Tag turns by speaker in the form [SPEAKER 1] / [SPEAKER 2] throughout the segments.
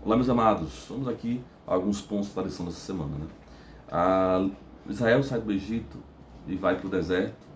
[SPEAKER 1] Olá, meus amados. Vamos aqui a alguns pontos da lição dessa semana. Israel sai do Egito e vai para o deserto.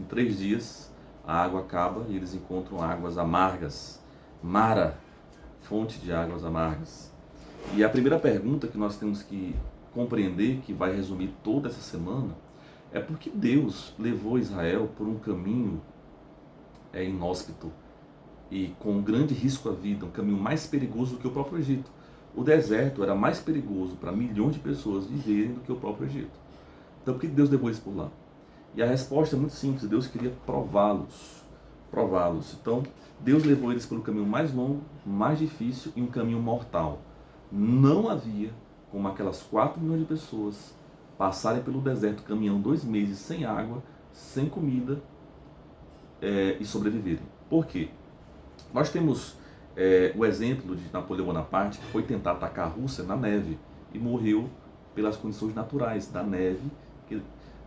[SPEAKER 1] Em 3 dias, a água acaba e eles encontram águas amargas. Mara, fonte de águas amargas. E a primeira pergunta que nós temos que compreender, que vai resumir toda essa semana, é por que Deus levou Israel por um caminho inóspito e com um grande risco à vida, um caminho mais perigoso do que o próprio Egito. O deserto era mais perigoso para milhões de pessoas viverem do que o próprio Egito. Então, por que Deus levou isso por lá? E a resposta é muito simples: Deus queria prová-los. Prová-los. Então, Deus levou eles pelo caminho mais longo, mais difícil e um caminho mortal. Não havia como aquelas 4 milhões de pessoas passarem pelo deserto caminhando 2 meses sem água, sem comida e sobreviverem. Por quê? Nós temos o exemplo de Napoleão Bonaparte, que foi tentar atacar a Rússia na neve e morreu pelas condições naturais da neve. Que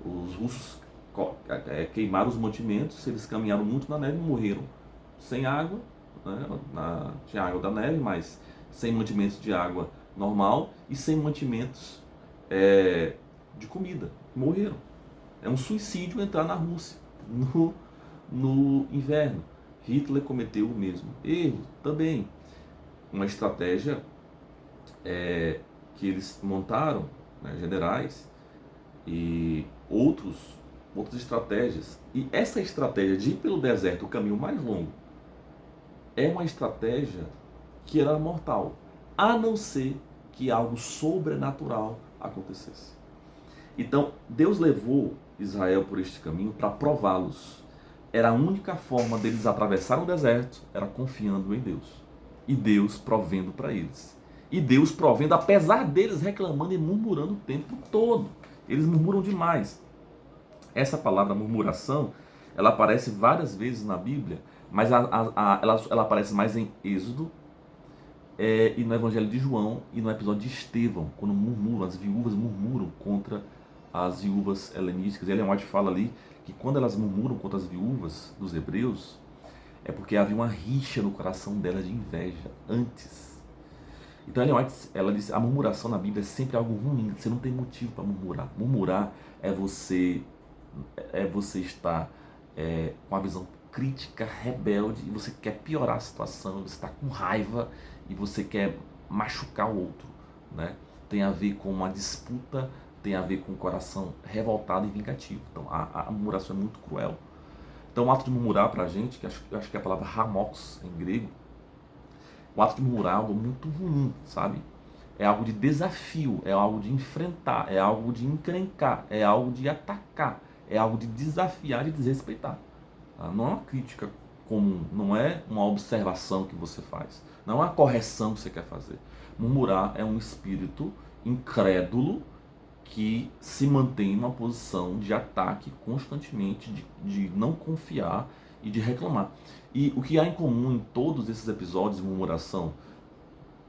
[SPEAKER 1] os russos queimaram os mantimentos, eles caminharam muito na neve e morreram sem água, né? Tinha água da neve, mas sem mantimentos de água normal e sem mantimentos de comida. Morreram. É um suicídio entrar na Rússia no inverno. Hitler cometeu o mesmo erro também. Uma estratégia que eles montaram, né, generais, e outras estratégias. E essa estratégia de ir pelo deserto, o caminho mais longo, é uma estratégia que era mortal, a não ser que algo sobrenatural acontecesse. Então, Deus levou Israel por este caminho para prová-los. Era a única forma deles atravessarem o deserto, era confiando em Deus. E Deus provendo para eles. E Deus provendo, apesar deles reclamando e murmurando o tempo todo. Eles murmuram demais. Essa palavra murmuração, ela aparece várias vezes na Bíblia, mas ela aparece mais em Êxodo e no Evangelho de João e no episódio de Estevão, quando murmuram, as viúvas murmuram contra as viúvas helenísticas. E Ellen White fala ali que quando elas murmuram contra as viúvas dos hebreus, é porque havia uma rixa no coração delas de inveja antes. Então Ellen White, ela diz, a murmuração na Bíblia é sempre algo ruim, você não tem motivo para murmurar. Murmurar é você estar com a visão crítica, rebelde, e você quer piorar a situação, você está com raiva e você quer machucar o outro, né? Tem a ver com uma disputa, tem a ver com um coração revoltado e vingativo. Então a murmuração é muito cruel. Então o ato de murmurar pra gente, que eu acho que é a palavra hamox em grego, o ato de murmurar é algo muito ruim, sabe? É algo de desafio, é algo de enfrentar, é algo de encrencar, é algo de atacar, é algo de desafiar e desrespeitar. Tá? Não é uma crítica comum, não é uma observação que você faz, não é uma correção que você quer fazer. Murmurar é um espírito incrédulo que se mantém em uma posição de ataque constantemente, de não confiar e de reclamar. E o que há em comum em todos esses episódios de murmuração?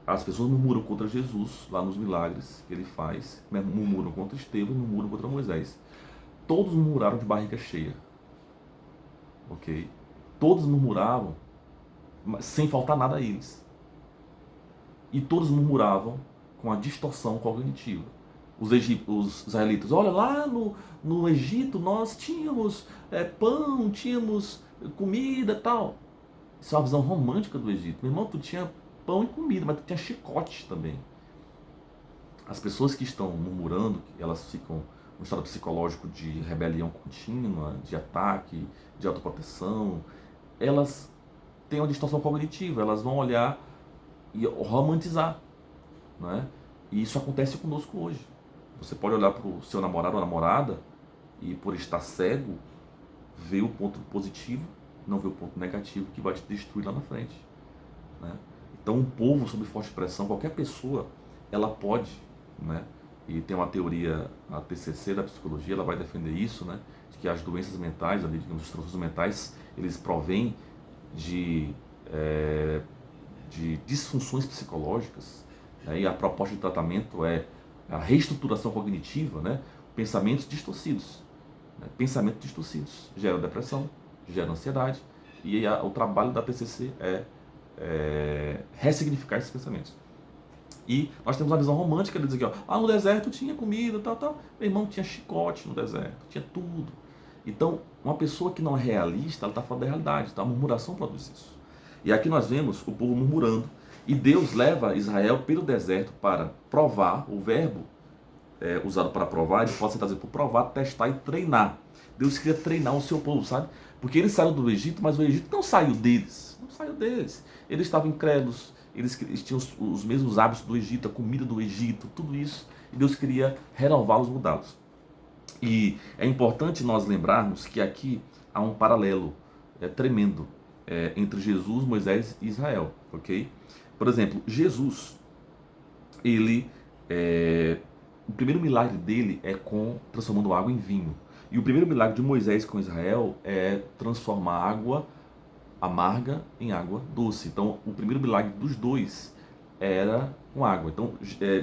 [SPEAKER 1] As pessoas murmuram contra Jesus, lá nos milagres que ele faz, murmuram contra Estevão, murmuram contra Moisés. Todos murmuraram de barriga cheia. Ok? Todos murmuravam sem faltar nada a eles. E todos murmuravam com a distorção cognitiva. Os israelitas, olha, lá no Egito nós tínhamos pão, tínhamos comida e tal. Isso é uma visão romântica do Egito. Meu irmão, tu tinha pão e comida, mas tu tinha chicote também. As pessoas que estão murmurando, elas ficam num estado psicológico de rebelião contínua, de ataque, de autoproteção, elas têm uma distorção cognitiva, elas vão olhar e romantizar, né? E isso acontece conosco hoje. Você pode olhar para o seu namorado ou namorada e, por estar cego, ver o ponto positivo, não ver o ponto negativo que vai te destruir lá na frente, né? Então, um povo sob forte pressão, qualquer pessoa, ela pode, né? E tem uma teoria, a TCC da psicologia, ela vai defender isso, né? De que as doenças mentais, digamos, os transtornos mentais, eles provêm de disfunções psicológicas, né? E a proposta de tratamento é a reestruturação cognitiva, né? Pensamentos distorcidos. Né? Pensamentos distorcidos geram depressão, geram ansiedade, e o trabalho da TCC é ressignificar esses pensamentos. E nós temos uma visão romântica de dizer que, ó, no deserto tinha comida, tal, tal. Meu irmão, tinha chicote no deserto, tinha tudo. Então, uma pessoa que não é realista, ela está fora da realidade, tá? A murmuração produz isso. E aqui nós vemos o povo murmurando, e Deus leva Israel pelo deserto para provar, o verbo usado para provar, ele pode ser trazido por provar, testar e treinar. Deus queria treinar o seu povo, sabe? Porque eles saíram do Egito, mas o Egito não saiu deles. Não saiu deles. Eles estavam incrédulos, eles tinham os mesmos hábitos do Egito, a comida do Egito, tudo isso. E Deus queria renová-los, mudá-los. E é importante nós lembrarmos que aqui há um paralelo tremendo entre Jesus, Moisés e Israel, ok? Por exemplo, Jesus, ele, o primeiro milagre dele é transformando água em vinho. E o primeiro milagre de Moisés com Israel é transformar água amarga em água doce. Então, o primeiro milagre dos dois era com água. Então,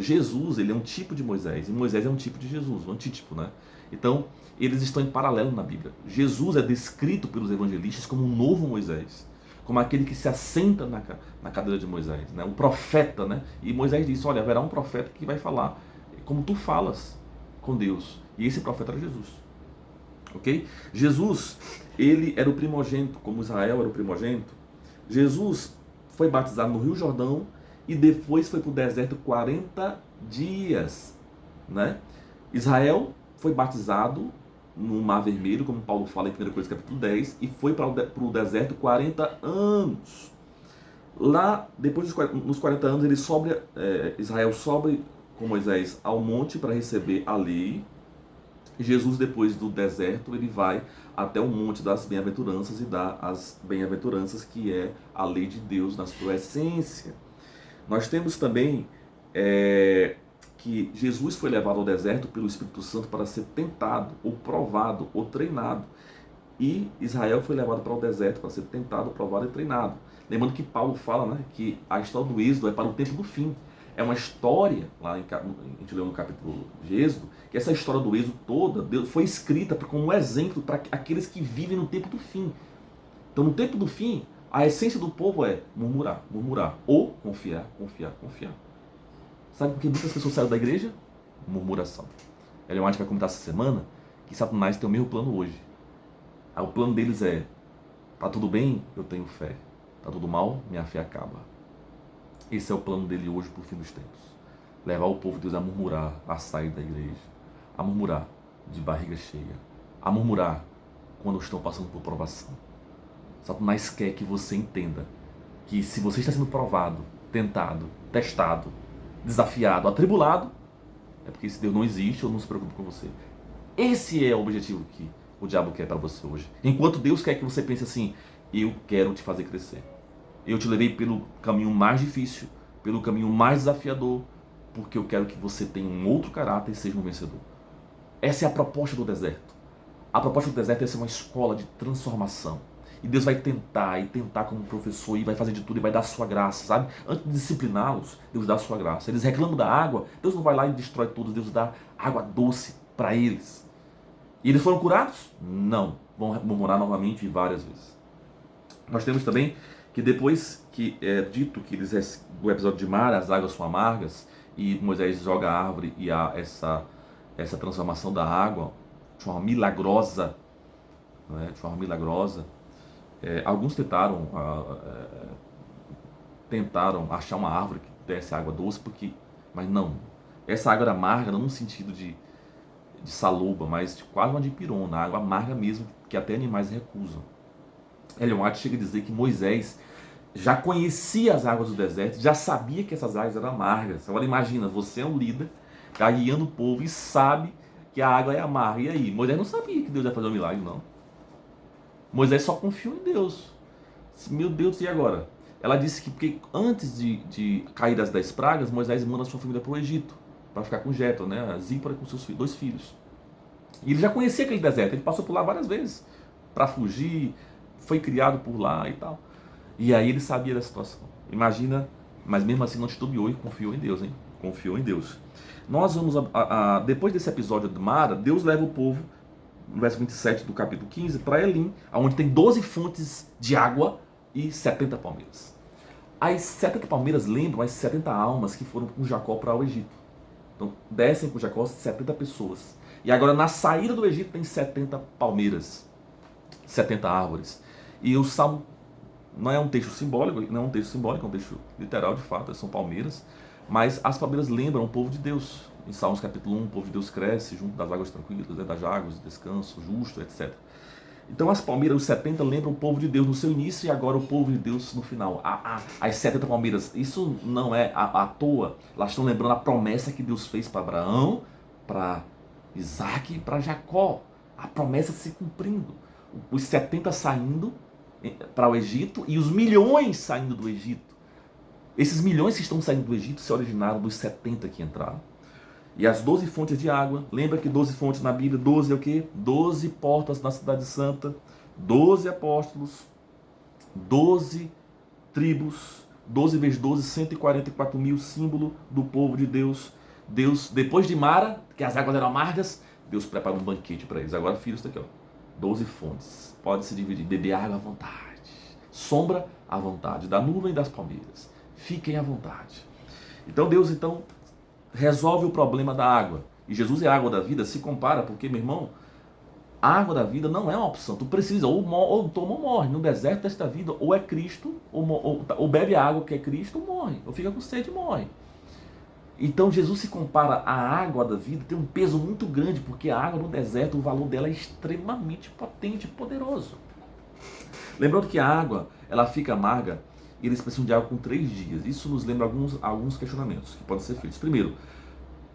[SPEAKER 1] Jesus, ele é um tipo de Moisés, e Moisés é um tipo de Jesus, um antítipo, né? Então, eles estão em paralelo na Bíblia. Jesus é descrito pelos evangelistas como um novo Moisés, como aquele que se assenta na cadeira de Moisés, né? Um profeta, né? E Moisés disse, olha, haverá um profeta que vai falar como tu falas com Deus. E esse profeta era Jesus. Ok? Jesus, ele era o primogênito, como Israel era o primogênito. Jesus foi batizado no Rio Jordão e depois foi para o deserto 40 dias, né? Israel foi batizado no Mar Vermelho, como Paulo fala em 1 Coríntios capítulo 10, e foi para o deserto 40 anos. Lá, depois nos 40 anos, Israel sobe com Moisés ao monte para receber a lei. Jesus, depois do deserto, ele vai até o monte das bem-aventuranças e dá as bem-aventuranças, que é a lei de Deus na sua essência. Nós temos também que Jesus foi levado ao deserto pelo Espírito Santo para ser tentado, ou provado, ou treinado. E Israel foi levado para o deserto para ser tentado, provado e treinado. Lembrando que Paulo fala, né, que a história do Êxodo é para o tempo do fim. É uma história, lá a gente leu no capítulo de Êxodo, que essa história do Êxodo toda foi escrita como um exemplo para aqueles que vivem no tempo do fim. Então, no tempo do fim, a essência do povo é murmurar, murmurar, ou confiar, confiar, confiar. Sabe por que muitas pessoas saíram da igreja? Murmuração. Ellen White vai comentar essa semana que Satanás tem o mesmo plano hoje. O plano deles é, tá tudo bem? Eu tenho fé. Tá tudo mal? Minha fé acaba. Esse é o plano dele hoje para o fim dos tempos. Levar o povo de Deus a murmurar, a sair da igreja, a murmurar de barriga cheia, a murmurar quando estão passando por provação. Satanás quer que você entenda que se você está sendo provado, tentado, testado, desafiado, atribulado, é porque esse Deus não existe ou não se preocupa com você. Esse é o objetivo que o diabo quer para você hoje. Enquanto Deus quer que você pense assim, eu quero te fazer crescer. Eu te levei pelo caminho mais difícil, pelo caminho mais desafiador, porque eu quero que você tenha um outro caráter e seja um vencedor. Essa é a proposta do deserto. A proposta do deserto é ser uma escola de transformação. E Deus vai tentar, e tentar como professor, e vai fazer de tudo, e vai dar a sua graça, sabe? Antes de discipliná-los, Deus dá a sua graça. Eles reclamam da água, Deus não vai lá e destrói tudo, Deus dá água doce para eles. E eles foram curados? Não. Vão murmurar novamente várias vezes. Nós temos também que depois que é dito que eles, do episódio de Mara, as águas são amargas, e Moisés joga a árvore e há essa transformação da água de forma milagrosa, né? De forma milagrosa. Alguns tentaram achar uma árvore que desse água doce, mas não. Essa água era amarga, não no sentido de saloba, mas quase uma dipirona, água amarga mesmo, que até animais recusam. Ellen White chega a dizer que Moisés já conhecia as águas do deserto, já sabia que essas águas eram amargas. Agora imagina, você é um líder, está guiando o povo e sabe que a água é amarga. E aí? Moisés não sabia que Deus ia fazer um milagre, não. Moisés só confiou em Deus. Meu Deus, e agora? Ela disse que porque antes de cair das 10 pragas, Moisés manda a sua família para o Egito, para ficar com Jetro, né? A Zípora com seus 2 filhos. E ele já conhecia aquele deserto, ele passou por lá várias vezes, para fugir, foi criado por lá e tal. E aí ele sabia da situação. Imagina, mas mesmo assim não titubeou e confiou em Deus, hein? Confiou em Deus. Nós vamos, depois desse episódio de Mara, Deus leva o povo, no verso 27 do capítulo 15, para Elim, onde tem 12 fontes de água e 70 palmeiras. As 70 palmeiras lembram as 70 almas que foram com Jacó para o Egito. Então, descem com Jacó 70 pessoas. E agora, na saída do Egito, tem 70 palmeiras, 70 árvores. E o Salmo não é um texto simbólico, não é um texto simbólico, é um texto literal, de fato, são palmeiras. Mas as palmeiras lembram o povo de Deus. Em Salmos capítulo 1, o povo de Deus cresce junto das águas tranquilas, das águas de descanso, justo, etc. Então as palmeiras, os 70, lembram o povo de Deus no seu início e agora o povo de Deus no final. As 70 palmeiras, isso não é à toa. Elas estão lembrando a promessa que Deus fez para Abraão, para Isaac e para Jacó. A promessa se cumprindo. Os 70 saindo para o Egito e os milhões saindo do Egito. Esses milhões que estão saindo do Egito se originaram dos 70 que entraram. E as 12 fontes de água, lembra que 12 fontes na Bíblia, 12 é o quê? 12 portas na cidade santa, 12 apóstolos, 12 tribos, 12 vezes 12, 144 mil, símbolo do povo de Deus. Deus, depois de Mara, que as águas eram amargas, Deus prepara um banquete para eles. Agora, filhos, está aqui, ó. 12 fontes, pode se dividir, beber água à vontade, sombra à vontade, da nuvem e das palmeiras, fiquem à vontade. Então Deus, resolve o problema da água. E Jesus é a água da vida, se compara, porque, meu irmão, a água da vida não é uma opção. Tu precisa, ou toma ou morre. No deserto desta vida, ou é Cristo, ou bebe a água que é Cristo, ou morre. Ou fica com sede e morre. Então Jesus se compara à água da vida, tem um peso muito grande, porque a água no deserto, o valor dela é extremamente potente e poderoso. Lembrando que a água, ela fica amarga, e eles precisam de água com 3 dias. Isso nos lembra alguns questionamentos que podem ser feitos. Primeiro,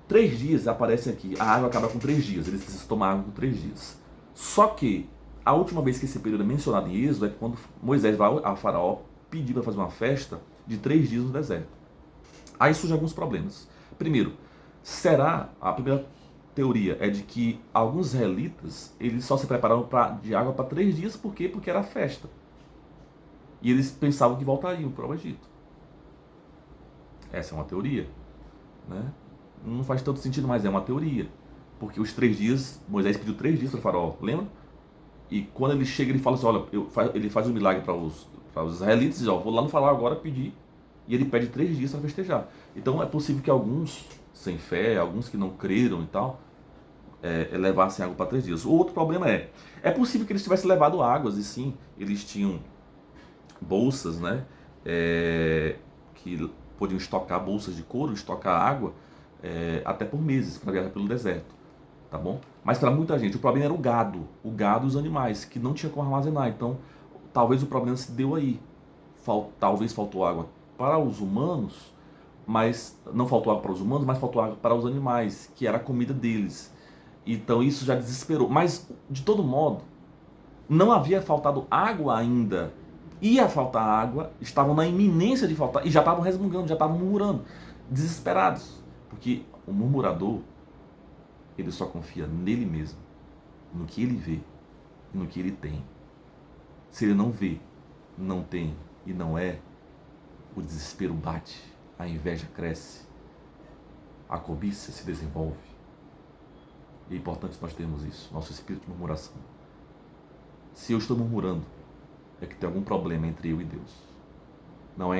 [SPEAKER 1] 3 dias aparece aqui, a água acaba com 3 dias, eles precisam tomar água com 3 dias. Só que a última vez que esse período é mencionado em Êxodo é quando Moisés vai a Faraó pedir para fazer uma festa de 3 dias no deserto. Aí surgem alguns problemas. Primeiro, a primeira teoria é de que alguns israelitas, eles só se prepararam de água para 3 dias, por quê? Porque era festa. E eles pensavam que voltariam para o Egito. Essa é uma teoria, né? Não faz tanto sentido, mas é uma teoria. Porque os 3 dias, Moisés pediu 3 dias para o Faraó, lembra? E quando ele chega, ele fala assim, olha, ele faz um milagre para os israelitas, e diz, ó, vou lá no Faraó agora pedir. E ele pede 3 dias para festejar. Então é possível que alguns, sem fé, alguns que não creram e tal, levassem água para 3 dias. O outro problema é possível que eles tivessem levado águas, e sim, eles tinham bolsas, né, que podiam estocar bolsas de couro, estocar água, até por meses, para viajar pelo deserto, tá bom? Mas para muita gente, o problema era o gado e os animais, que não tinha como armazenar. Então, talvez o problema se deu aí. Talvez faltou água para os humanos, mas não faltou água para os humanos, mas faltou água para os animais, que era a comida deles. Então isso já desesperou. Mas, de todo modo, não havia faltado água ainda. Ia faltar água, estavam na iminência de faltar, e já estavam resmungando, já estavam murmurando, desesperados. Porque o murmurador, ele só confia nele mesmo, no que ele vê e no que ele tem. Se ele não vê, não tem e não é, o desespero bate, a inveja cresce, a cobiça se desenvolve. E é importante nós termos isso, nosso espírito de murmuração. Se eu estou murmurando, é que tem algum problema entre eu e Deus. Não é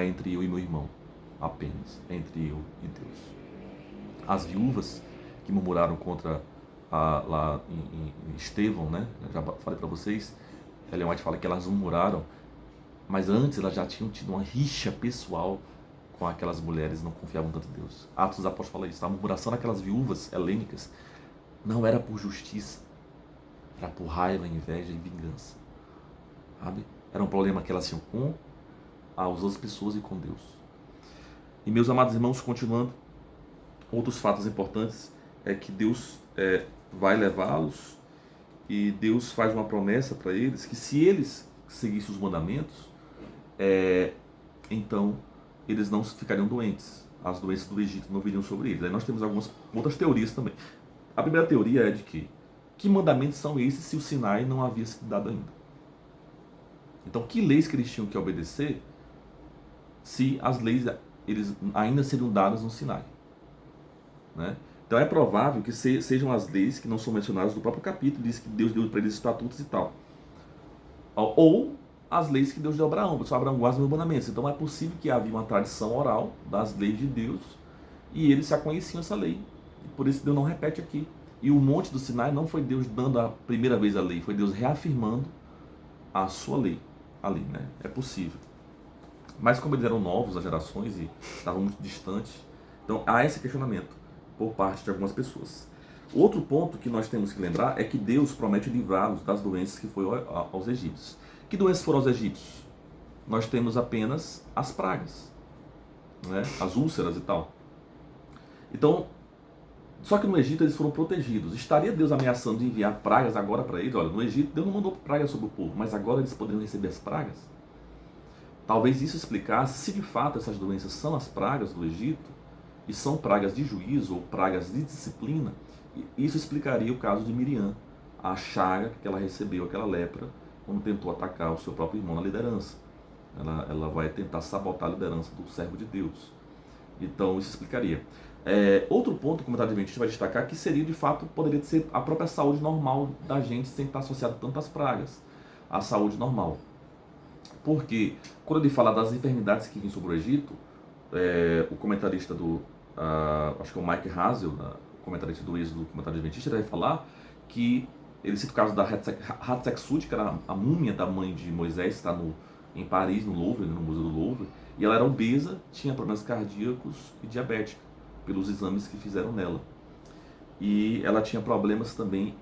[SPEAKER 1] entre eu e meu irmão apenas, é entre eu e Deus. As viúvas que murmuraram contra lá em Estevão, né? Eu já falei para vocês, Ellen White fala que elas murmuraram, mas antes elas já tinham tido uma rixa pessoal com aquelas mulheres, não confiavam tanto em Deus. Atos dos Apóstolos fala isso. A murmuração daquelas viúvas helênicas não era por justiça, era por raiva, inveja e vingança. Sabe? Era um problema que elas tinham com as outras pessoas e com Deus. E meus amados irmãos, continuando, outros fatos importantes é que Deus vai levá-los, e Deus faz uma promessa para eles que se eles seguissem os mandamentos, então eles não ficariam doentes. As doenças do Egito não viriam sobre eles. Aí nós temos algumas outras teorias também. A primeira teoria é de que mandamentos são esses se o Sinai não havia sido dado ainda? Então, que leis que eles tinham que obedecer se as leis eles ainda seriam dadas no Sinai? Né? Então é provável que sejam as leis que não são mencionadas no próprio capítulo, diz que Deus deu para eles estatutos e tal. Ou as leis que Deus deu a Abraão. Só Abraão guarda os meus mandamentos. Então é possível que havia uma tradição oral das leis de Deus e eles já conheciam essa lei. E por isso Deus não repete aqui. E o Monte do Sinai não foi Deus dando a primeira vez a lei, foi Deus reafirmando a sua lei ali, né? É possível. Mas como eles eram novos, as gerações, e estavam muito distantes, então há esse questionamento por parte de algumas pessoas. Outro ponto que nós temos que lembrar é que Deus promete livrá-los das doenças que foi aos egípcios. Que doenças foram aos egípcios? Nós temos apenas as pragas, né? As úlceras e tal. Então, só que no Egito eles foram protegidos. Estaria Deus ameaçando de enviar pragas agora para eles? Olha, no Egito Deus não mandou pragas sobre o povo, mas agora eles poderiam receber as pragas? Talvez isso explicasse se de fato essas doenças são as pragas do Egito e são pragas de juízo ou pragas de disciplina. Isso explicaria o caso de Miriam, a chaga que ela recebeu, aquela lepra, quando tentou atacar o seu próprio irmão na liderança. Ela vai tentar sabotar a liderança do servo de Deus. Então isso explicaria. Outro ponto que o comentário adventista vai destacar que seria de fato, poderia ser a própria saúde normal da gente sem estar associado tanto às pragas. A saúde normal. Porque quando ele fala das enfermidades que vinham sobre o Egito, o comentarista acho que é o Mike Hazel, comentarista do Êxodo, do comentário adventista, ele vai falar que ele cita o caso da Hatshepsut, que era a múmia da mãe de Moisés, está em Paris, no Louvre, no Museu do Louvre, e ela era obesa, tinha problemas cardíacos e diabética, pelos exames que fizeram nela. E ela tinha problemas também